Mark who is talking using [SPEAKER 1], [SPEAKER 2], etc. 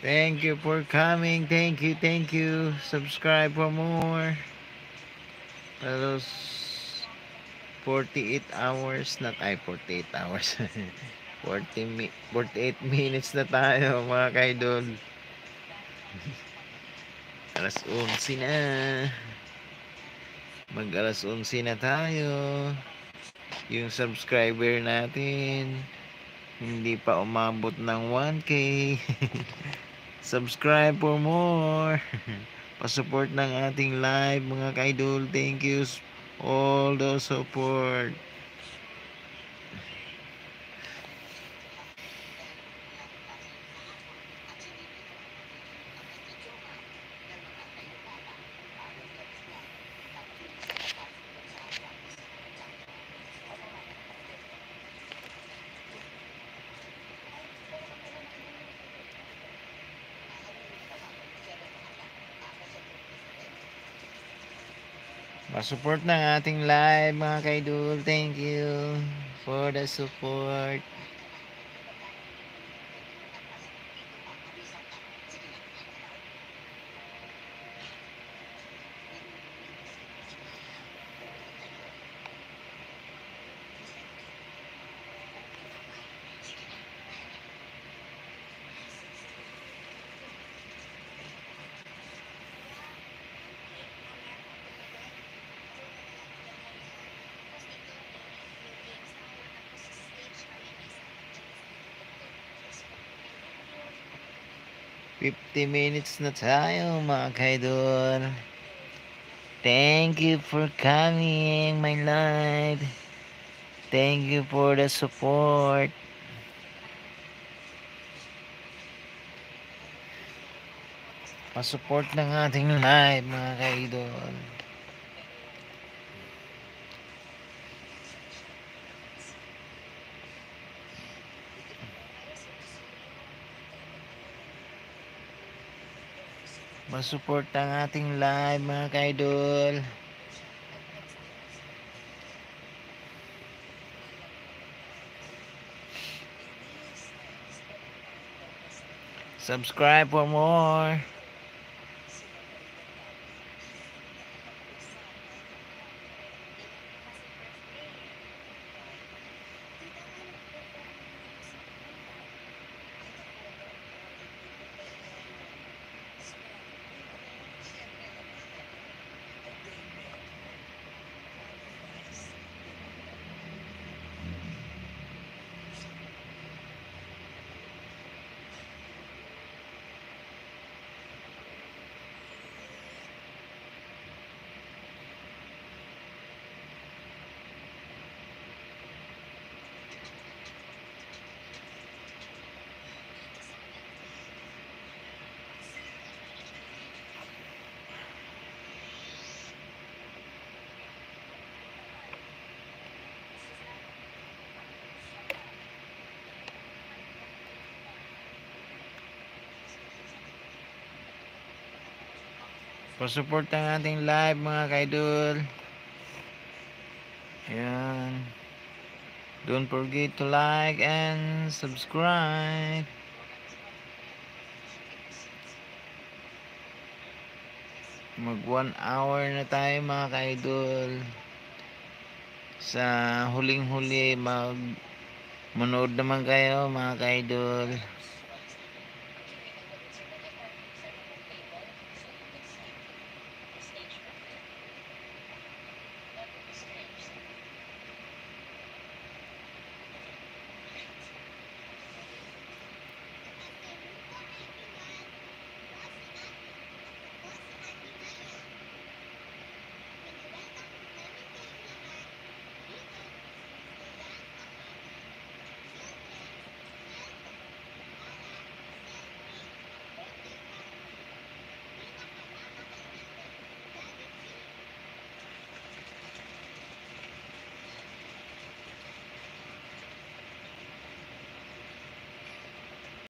[SPEAKER 1] Thank you for coming. Thank you, thank you. Subscribe for more. Para 48 hours na tayo. 48 hours. 48 minutes na tayo mga kaidol. Alas 11 na. Mag alas 11 na tayo. Yung subscriber natin hindi pa umabot ng 1K. Subscribe for more. Pasupport ng ating live mga kaidol. Thank you all the support. Pasupport ng ating live mga kaidol. Thank you for the support. Fifty minutes na tayo mga kaidol. Thank you for coming my live. Thank you for the support. Pasupport ng ating live mga kaidol. Masupport ang ating live mga kaidol. Subscribe for more. Pasupport ang ating live mga kaidol. Ayan. Don't forget to like and subscribe. Mag 1 hour na tayo mga kaidol. Sa huling-huli manood naman kayo mga kaidol.